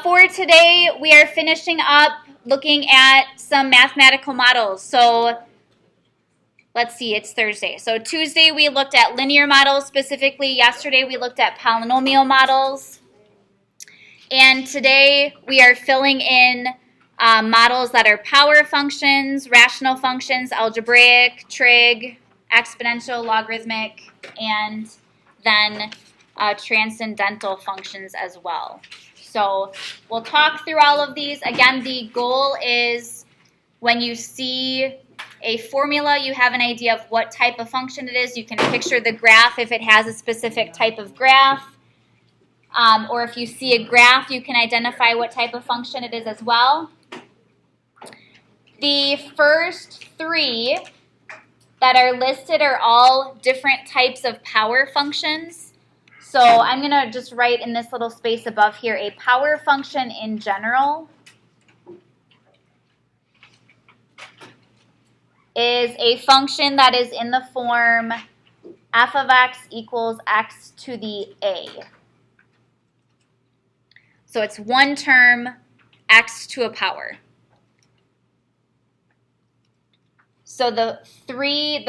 For today, we are finishing up looking at some mathematical models. So let's see, it's Thursday. So Tuesday, we looked at linear models specifically. Yesterday, we looked at polynomial models. And today, we are filling in models that are power functions, rational functions, algebraic, trig, exponential, logarithmic, and then transcendental functions as well. So we'll talk through all of these. Again, the goal is when you see a formula, you have an idea of what type of function it is. You can picture the graph if it has a specific type of graph. Or if you see a graph, you can identify what type of function it is as well. The first three that are listed are all different types of power functions. So I'm going to just write in this little space above here, a power function in general is a function that is in the form f of x equals x to the a. So it's one term, x to a power. So the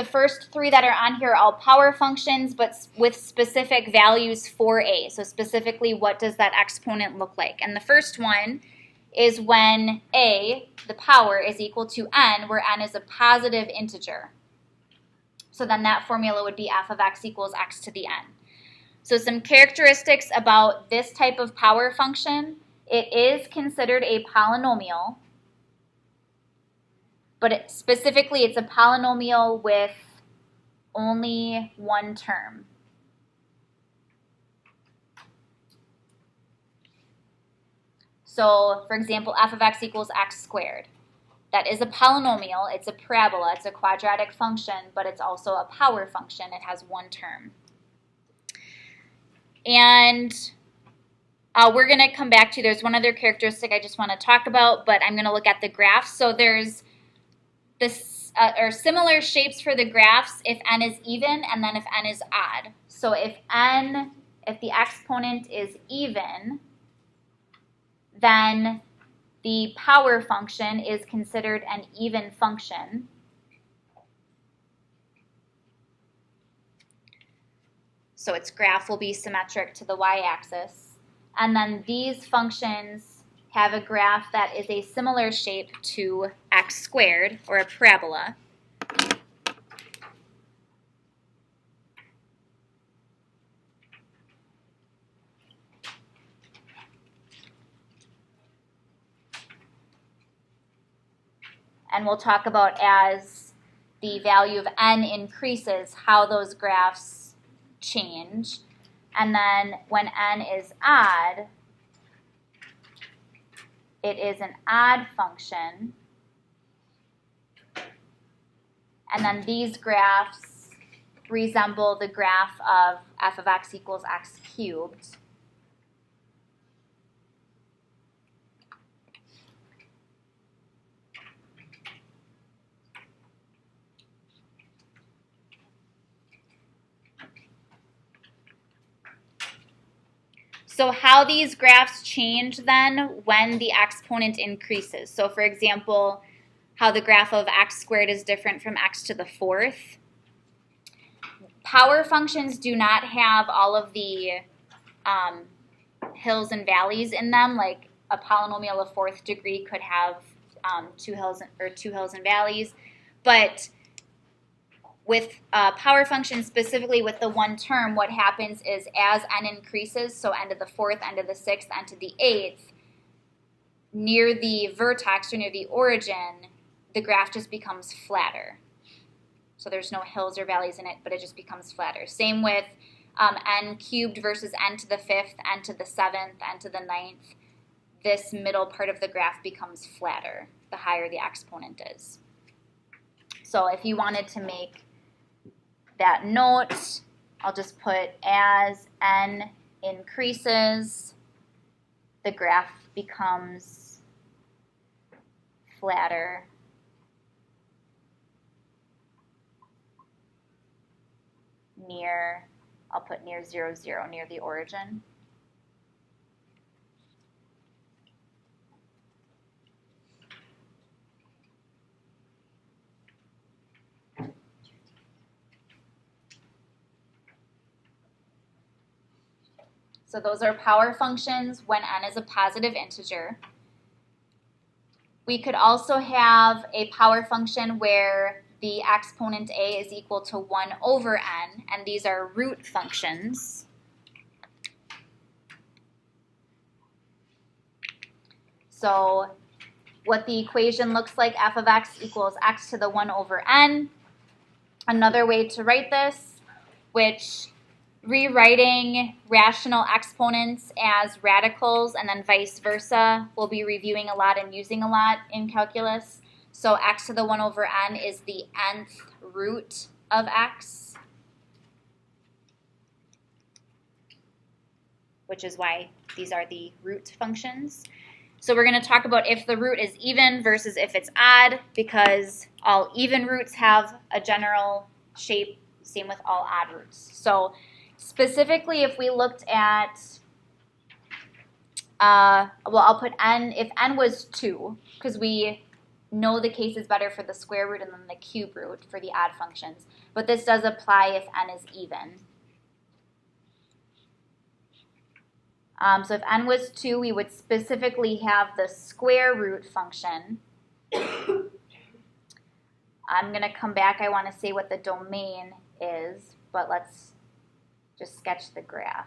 first three that are on here are all power functions, but with specific values for a. So specifically, what does that exponent look like? And the first one is when a, the power, is equal to n, where n is a positive integer. So then that formula would be f of x equals x to the n. So some characteristics about this type of power function. It is considered a polynomial. But specifically, it's a polynomial with only one term. So, for example, f of x equals x squared. That is a polynomial. It's a parabola. It's a quadratic function, but it's also a power function. It has one term. And we're going to come back to, there's one other characteristic I just want to talk about, but I'm going to look at the graphs. So there's or similar shapes for the graphs if n is even and then if n is odd. So if the exponent is even, then the power function is considered an even function. So its graph will be symmetric to the y-axis. And then these functions have a graph that is a similar shape to x squared, or a parabola. And we'll talk about, as the value of n increases, how those graphs change. And then when n is odd, it is an odd function. And then these graphs resemble the graph of f of x equals x cubed. So how these graphs change then when the exponent increases. So for example, how the graph of x squared is different from x to the fourth. Power functions do not have all of the hills and valleys in them. Like a polynomial of fourth degree could have two hills and valleys. But with power functions, specifically with the one term, what happens is as n increases, so n to the fourth, n to the sixth, n to the eighth, near the vertex or near the origin, the graph just becomes flatter. So there's no hills or valleys in it, but it just becomes flatter. Same with n cubed versus n to the fifth, n to the seventh, n to the ninth. This middle part of the graph becomes flatter the higher the exponent is. So if you wanted to make that note, I'll just put as n increases, the graph becomes flatter near, I'll put near 0, 0, near the origin. So those are power functions when n is a positive integer. We could also have a power function where the exponent a is equal to 1 over n, and these are root functions. So what the equation looks like, f of x equals x to the 1 over n. Another way to write this, which rewriting rational exponents as radicals and then vice versa, we'll be reviewing a lot and using a lot in calculus. So x to the 1 over n is the nth root of x, which is why these are the root functions. So we're going to talk about if the root is even versus if it's odd, because all even roots have a general shape, same with all odd roots. So specifically, if we looked at, well, I'll put n, if n was 2, because we know the case is better for the square root and then the cube root for the odd functions. But this does apply if n is even. So if n was 2, we would specifically have the square root function. I'm going to come back. I want to say what the domain is, but let's just sketch the graph.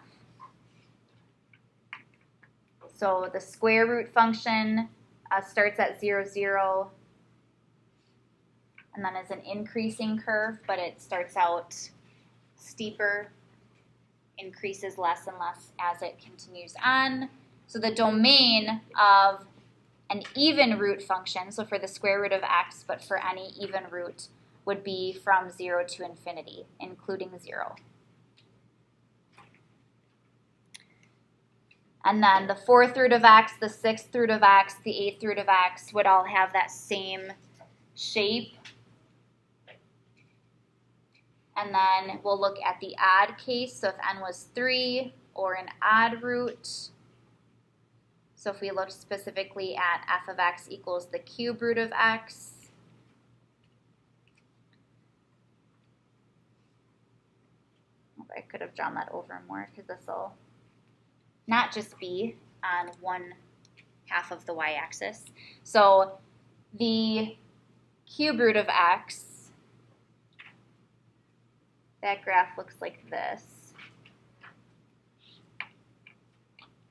So the square root function starts at 0, 0, and then is an increasing curve, but it starts out steeper, increases less and less as it continues on. So the domain of an even root function, so for the square root of x, but for any even root, would be from 0 to infinity, including 0. And then the 4th root of x, the 6th root of x, the 8th root of x would all have that same shape. And then we'll look at the odd case. So if n was 3 or an odd root. So if we look specifically at f of x equals the cube root of x. I could have drawn that over more because this will not just be on 1/2 of the y-axis. So the cube root of x, that graph looks like this.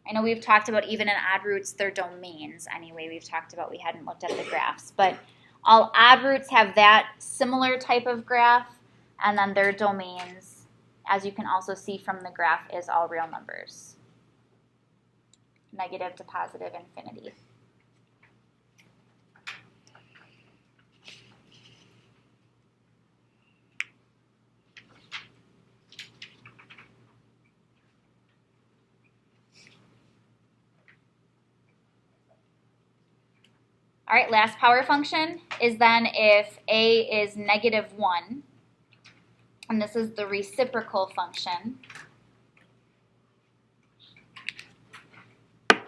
I know we've talked about even and odd roots, their domains anyway. We've talked about, we hadn't looked at the graphs. But all odd roots have that similar type of graph, and then their domains, as you can also see from the graph, is all real numbers. Negative to positive infinity. All right, last power function is then if a is -1, and this is the reciprocal function.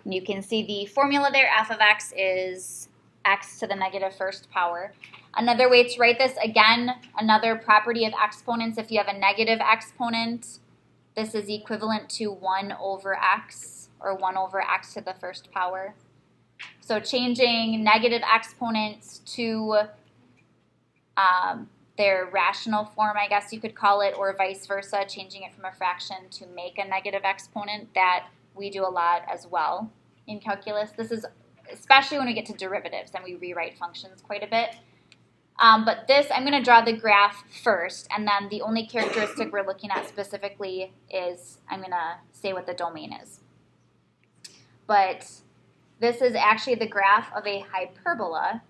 And you can see the formula there, f of x is x to the -1st power. Another way to write this, again, another property of exponents, if you have a negative exponent, this is equivalent to 1 over x, or 1 over x to the 1st power. So changing negative exponents to their rational form, I guess you could call it, or vice versa, changing it from a fraction to make a negative exponent, that we do a lot as well in calculus. This is especially when we get to derivatives and we rewrite functions quite a bit. But this, I'm going to draw the graph first, and then the only characteristic we're looking at specifically is I'm going to say what the domain is. But this is actually the graph of a hyperbola.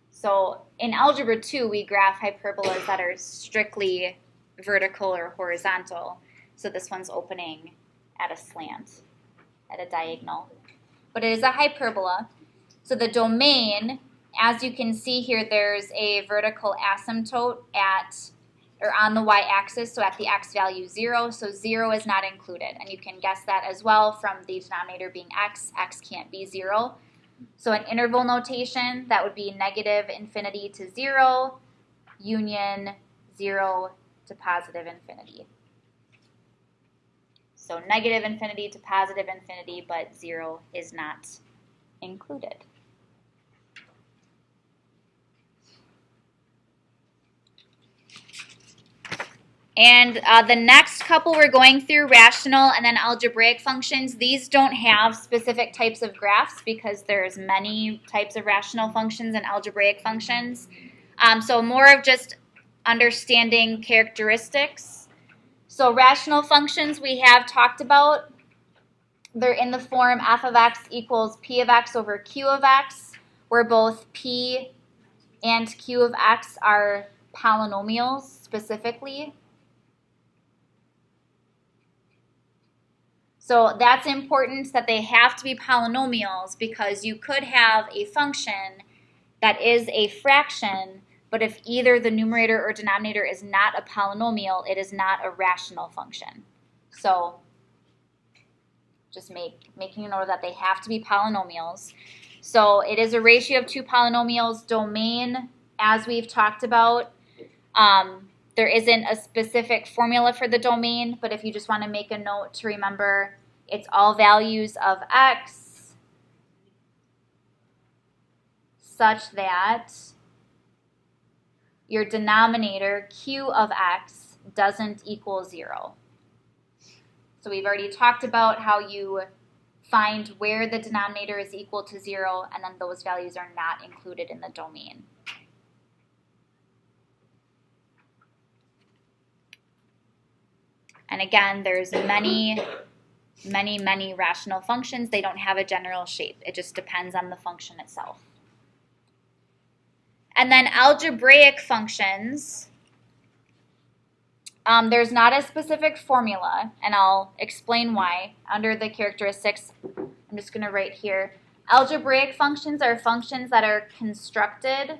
So in Algebra 2, we graph hyperbolas that are strictly vertical or horizontal. So this one's opening at a slant, at a diagonal. But it is a hyperbola. So the domain, as you can see here, there's a vertical asymptote at, or on the y-axis, so at the x value 0, so 0 is not included. And you can guess that as well from the denominator being x can't be 0. So in interval notation, that would be negative infinity to 0, union 0 to positive infinity. So negative infinity to positive infinity, but 0 is not included. And the next couple we're going through, rational and then algebraic functions. These don't have specific types of graphs because there's many types of rational functions and algebraic functions. So more of just understanding characteristics. So rational functions we have talked about. They're in the form f of x equals p of x over q of x, where both p and q of x are polynomials specifically. So that's important that they have to be polynomials because you could have a function that is a fraction, but if either the numerator or denominator is not a polynomial, it is not a rational function. So just making a note that they have to be polynomials. So it is a ratio of two polynomials. Domain, as we've talked about, there isn't a specific formula for the domain, but if you just want to make a note to remember, it's all values of x such that your denominator, q of x, doesn't equal 0. So we've already talked about how you find where the denominator is equal to 0, and then those values are not included in the domain. And again, there's many rational functions. They don't have a general shape. It just depends on the function itself. And then algebraic functions, there's not a specific formula, and I'll explain why. Under the characteristics, I'm just going to write here. Algebraic functions are functions that are constructed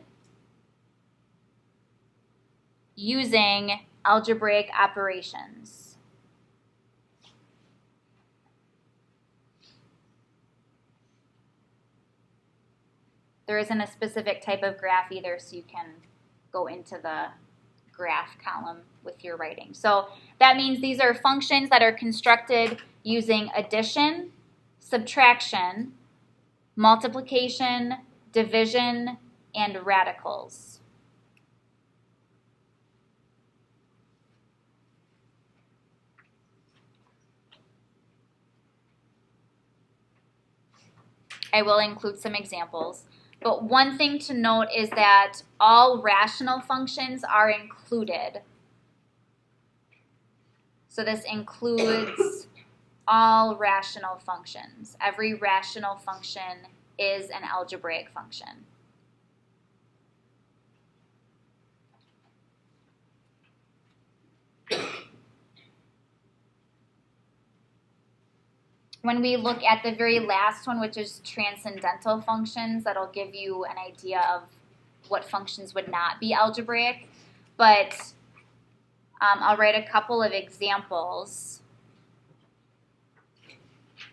using algebraic operations. There isn't a specific type of graph either, so you can go into the graph column with your writing. So that means these are functions that are constructed using addition, subtraction, multiplication, division, and radicals. I will include some examples. But one thing to note is that all rational functions are included. So this includes all rational functions. Every rational function is an algebraic function. When we look at the very last one, which is transcendental functions, that'll give you an idea of what functions would not be algebraic. But I'll write a couple of examples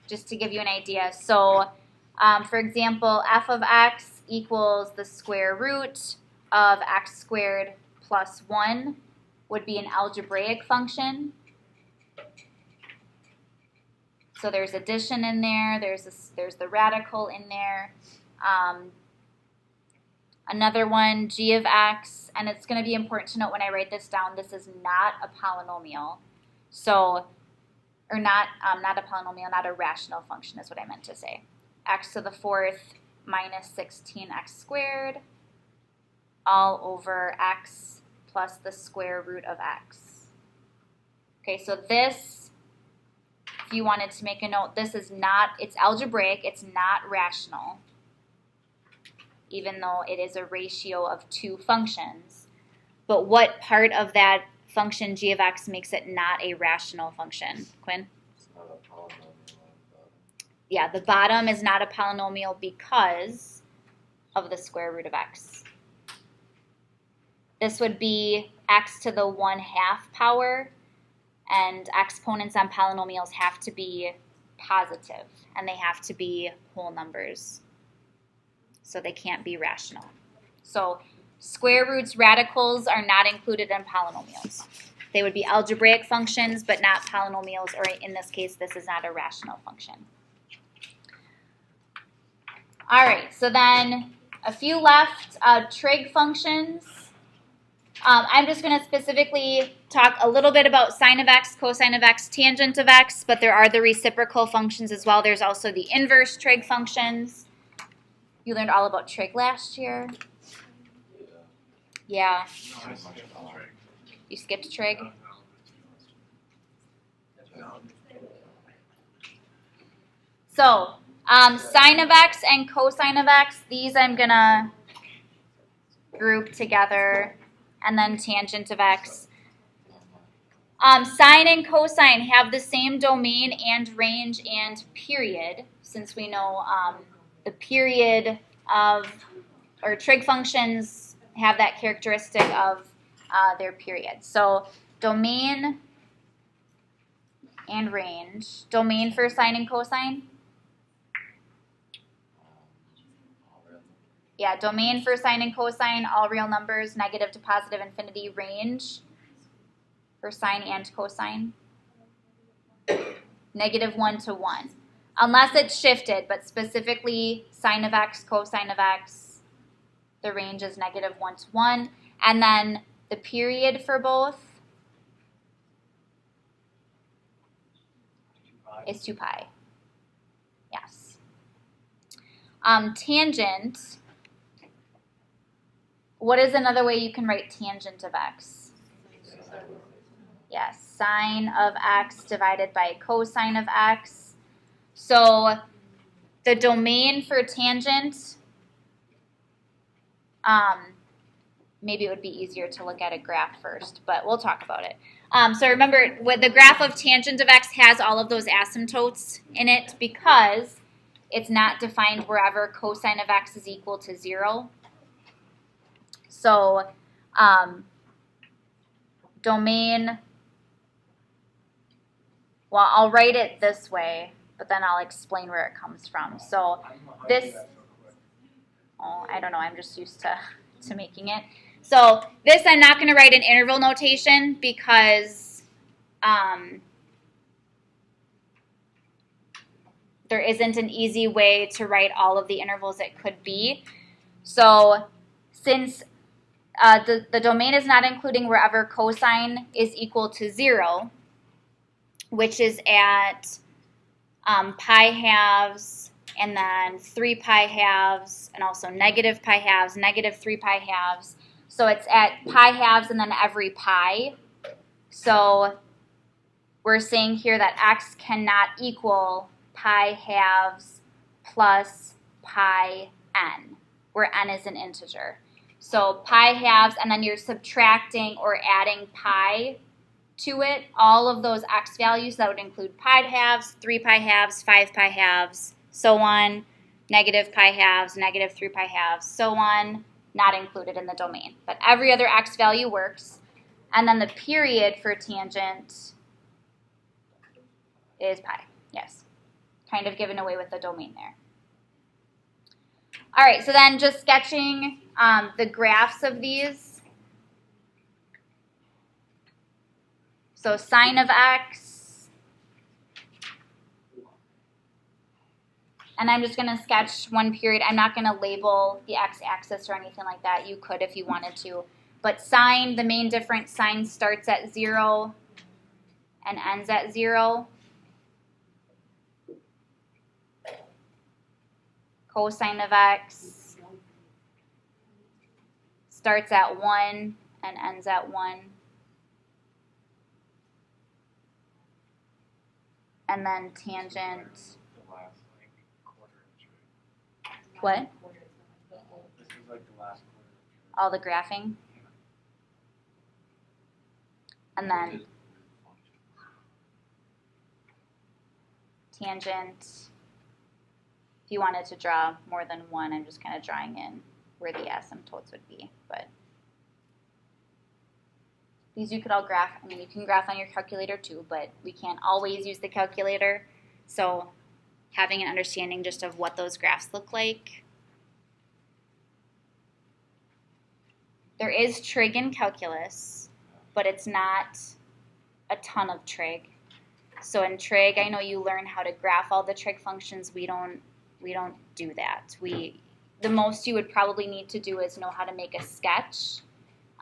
just to give you an idea. So, for example, f of x equals the square root of x squared plus 1 would be an algebraic function. So there's addition in there, there's the radical in there. Another one, g of x, and it's going to be important to note when I write this down, this is not a polynomial. So, or not a polynomial, not a rational function is what I meant to say. X to the fourth minus 16x squared all over x plus the square root of x. Okay, so this, if you wanted to make a note, this is not, it's algebraic, it's not rational, even though it is a ratio of two functions. But what part of that function g of x makes it not a rational function? Quinn? It's not a polynomial on the bottom. Yeah, the bottom is not a polynomial because of the square root of x. this would be x to the 1/2 power, and exponents on polynomials have to be positive, and they have to be whole numbers. So they can't be rational. So square roots, radicals are not included in polynomials. They would be algebraic functions, but not polynomials, or in this case, this is not a rational function. All right, so then a few left, trig functions. I'm just going to specifically talk a little bit about sine of x, cosine of x, tangent of x, but there are the reciprocal functions as well. There's also the inverse trig functions. You learned all about trig last year? Yeah. You skipped trig? So, sine of x and cosine of x, these I'm going to group together, and then tangent of x. Sine and cosine have the same domain and range and period, since we know the period of, or trig functions have that characteristic of their period. So domain and range. Domain for sine and cosine? Yeah, domain for sine and cosine, all real numbers, negative to positive infinity. Range for sine and cosine, -1 to 1. Unless it's shifted, but specifically sine of x, cosine of x, the range is -1 to 1. And then the period for both is 2 pi. Yes. Tangent. What is another way you can write tangent of x? Yes, sine of x divided by cosine of x. So the domain for tangent, maybe it would be easier to look at a graph first, but we'll talk about it. So remember, the graph of tangent of x has all of those asymptotes in it because it's not defined wherever cosine of x is equal to 0. So domain, well, I'll write it this way, but then I'll explain where it comes from. So this, I don't know, I'm just used to making it. So this I'm not going to write in interval notation because there isn't an easy way to write all of the intervals it could be. So since the domain is not including wherever cosine is equal to 0, which is at pi halves, and then 3 pi halves, and also negative pi halves, negative 3 pi halves. So it's at pi halves and then every pi. So we're saying here that x cannot equal pi halves plus pi n, where n is an integer. So pi halves, and then you're subtracting or adding pi to it, all of those x values. That would include pi halves, 3 pi halves, 5 pi halves, so on, negative pi halves, negative 3 pi halves, so on, not included in the domain. But every other x value works. And then the period for tangent is pi, yes. Kind of given away with the domain there. All right, so then just sketching the graphs of these. So sine of x, and I'm just going to sketch one period. I'm not going to label the x-axis or anything like that. You could if you wanted to. But sine, the main difference, sine starts at 0 and ends at 0. Cosine of x starts at 1 and ends at 1. And then tangent. What? This is like the last quarter. All the graphing. And then tangent. If you wanted to draw more than one, I'm just kind of drawing in where the asymptotes would be. But These you could all graph. I mean, you can graph on your calculator too, but we can't always use the calculator. So having an understanding just of what those graphs look like. There is trig in calculus, but it's not a ton of trig. So in trig, I know you learn how to graph all the trig functions. We don't do that. The most you would probably need to do is know how to make a sketch,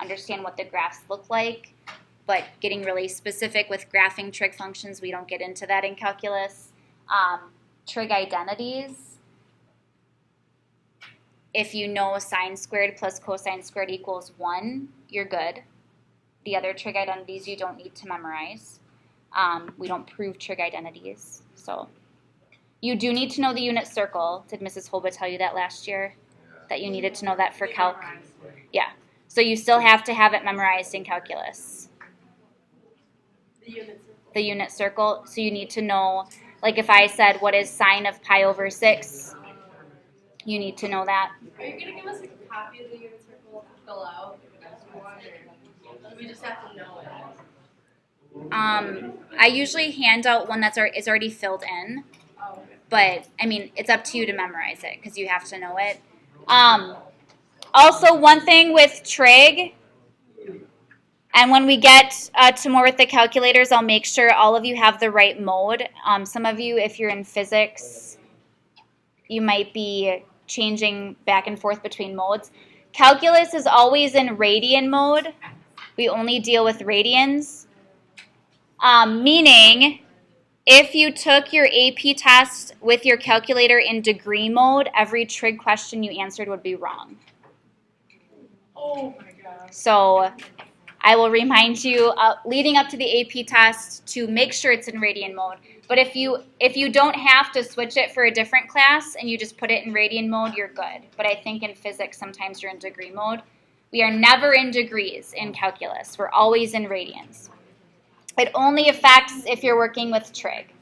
understand what the graphs look like, but getting really specific with graphing trig functions, we don't get into that in calculus. Trig identities, if you know sine squared plus cosine squared equals 1, you're good. The other trig identities you don't need to memorize. We don't prove trig identities. So you do need to know the unit circle. Did Mrs. Holba tell you that last year? That you needed to know that for calc? Yeah. So you still have to have it memorized in calculus. The unit circle. So you need to know, like if I said, what is sine of pi over 6? You need to know that. Are you going to give us a copy of the unit circle to fill out? Or we just have to know it? I usually hand out one is already filled in. But, I mean, it's up to you to memorize it because you have to know it. Also, one thing with trig, and when we get to more with the calculators, I'll make sure all of you have the right mode. Some of you, if you're in physics, you might be changing back and forth between modes. Calculus is always in radian mode. We only deal with radians, meaning if you took your AP test with your calculator in degree mode, every trig question you answered would be wrong. Oh my God. So I will remind you leading up to the AP test to make sure it's in radian mode. But if you don't have to switch it for a different class and you just put it in radian mode, you're good. But I think in physics sometimes you're in degree mode. We are never in degrees in calculus. We're always in radians. It only affects if you're working with trig.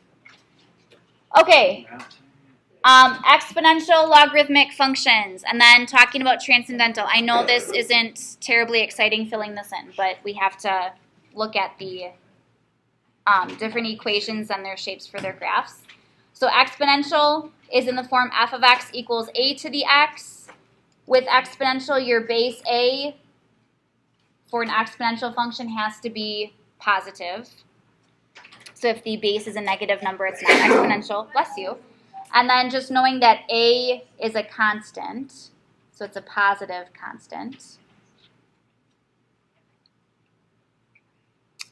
Okay, exponential logarithmic functions, and then talking about transcendental. I know this isn't terribly exciting filling this in, but we have to look at the different equations and their shapes for their graphs. So exponential is in the form f of x equals a to the x. With exponential, your base a for an exponential function has to be positive. So if the base is a negative number, it's not exponential. Bless you. And then just knowing that a is a constant, so it's a positive constant.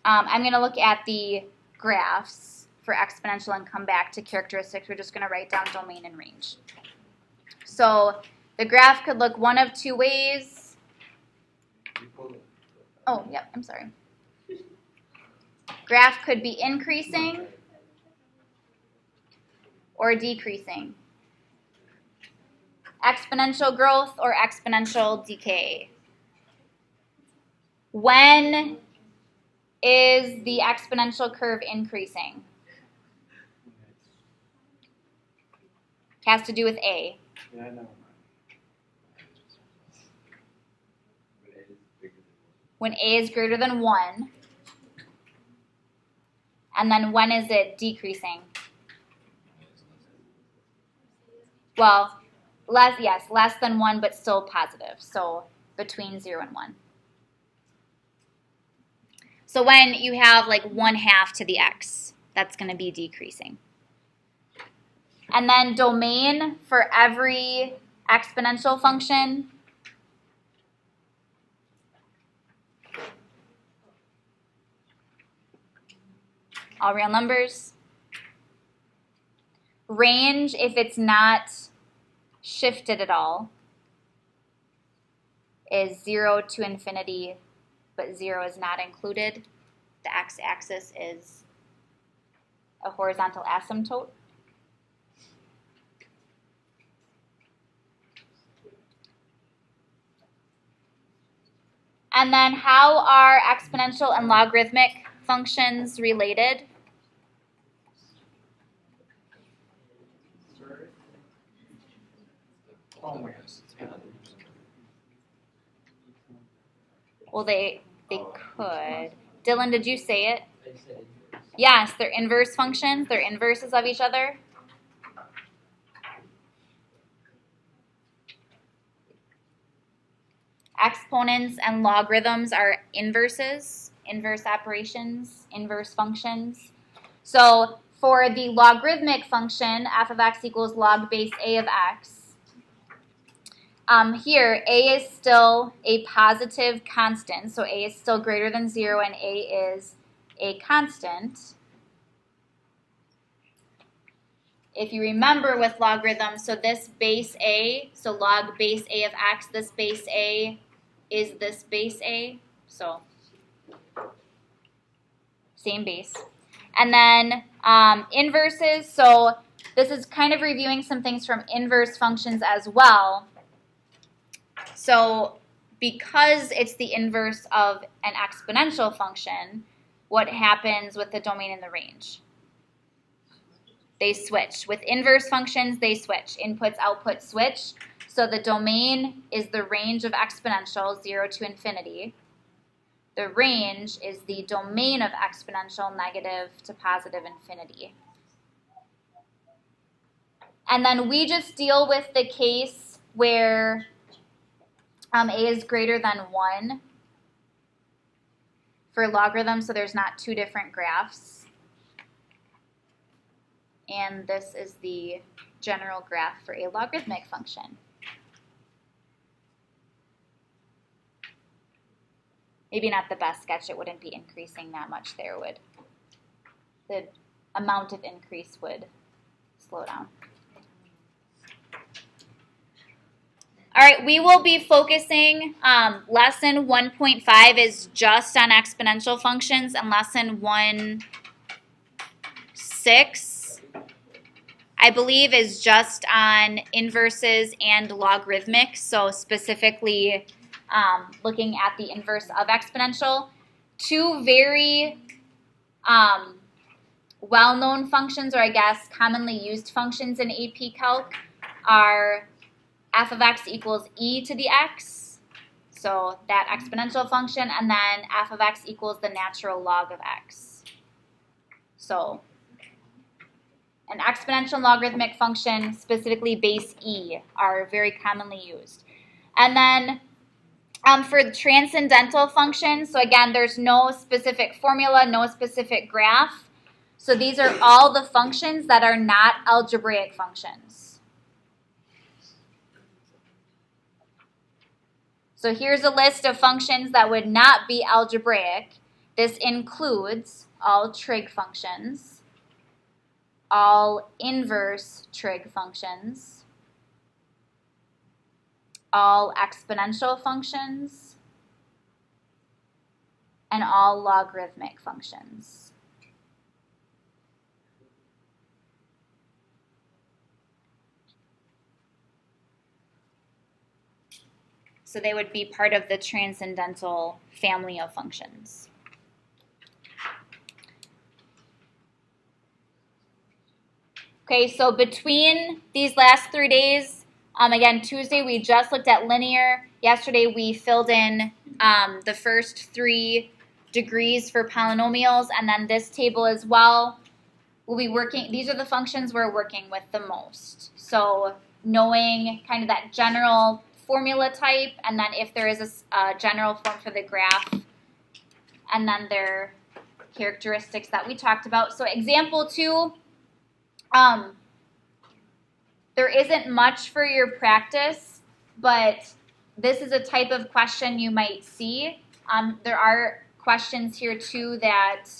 I'm going to look at the graphs for exponential and come back to characteristics. We're just going to write down domain and range. So the graph could look one of two ways. Oh, yep, I'm sorry. Graph could be increasing or decreasing. Exponential growth or exponential decay. When is the exponential curve increasing? Has to do with A. Yeah, I know. When A is greater than 1. And then when is it decreasing? Well, less than 1, but still positive. So between 0 and 1. So when you have like 1/2 to the x, that's going to be decreasing. And then domain for every exponential function. All real numbers. Range, if it's not shifted at all, is 0 to infinity, but 0 is not included. The x-axis is a horizontal asymptote. And then how are exponential and logarithmic functions related? Oh my gosh. Well, they They could. Dylan, did you say it? I said inverse. Yes, they're inverse functions. They're inverses of each other. Exponents and logarithms are inverses, inverse operations, inverse functions. So for the logarithmic function, f of x equals log base a of x, here a is still a positive constant, so a is still greater than 0 and a is a constant. If you remember with logarithms, so this base a, so log base a of x, this base a is this base a, so same base. And then inverses, so this is kind of reviewing some things from inverse functions as well. So because it's the inverse of an exponential function, what happens with the domain and the range? They switch. With inverse functions, they switch. Inputs, outputs switch. So the domain is the range of exponential, 0 to infinity. The range is the domain of exponential, negative to positive infinity. And then we just deal with the case where a is greater than 1 for logarithms, so there's not two different graphs. And this is the general graph for a logarithmic function. Maybe not the best sketch, it wouldn't be increasing that much there, would the amount of increase would slow down. All right, we will be focusing, lesson 1.5 is just on exponential functions, and lesson 1.6, I believe, is just on inverses and logarithmic, so specifically looking at the inverse of exponential. Two very well-known functions, or I guess commonly used functions in AP Calc, are f of x equals e to the x, so that exponential function, and then f of x equals the natural log of x. So an exponential and logarithmic function, specifically base e, are very commonly used. And then for transcendental functions, so again, there's no specific formula, no specific graph. So these are all the functions that are not algebraic functions. So here's a list of functions that would not be algebraic. This includes all trig functions, all inverse trig functions, all exponential functions, and all logarithmic functions. So they would be part of the transcendental family of functions. Okay, so between these last 3 days, again, Tuesday we just looked at linear. Yesterday we filled in the first 3 degrees for polynomials, and then this table as well. We'll be working, these are the functions we're working with the most. So knowing kind of that general formula type, and then if there is a general form for the graph, and then their characteristics that we talked about. So example 2, there isn't much for your practice, but this is a type of question you might see. There are questions here too that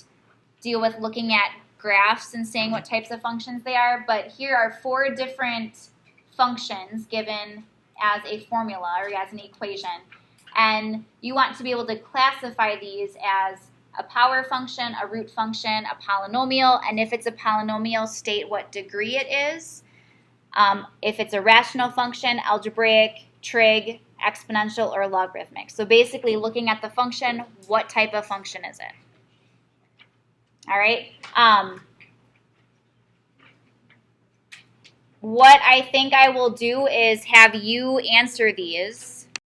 deal with looking at graphs and saying what types of functions they are, but here are 4 different functions given as a formula or as an equation, and you want to be able to classify these as a power function, a root function, a polynomial, and if it's a polynomial, state what degree it is. If it's a rational function, algebraic, trig, exponential, or logarithmic. So basically looking at the function, what type of function is it? All right. What I think I will do is have you answer these.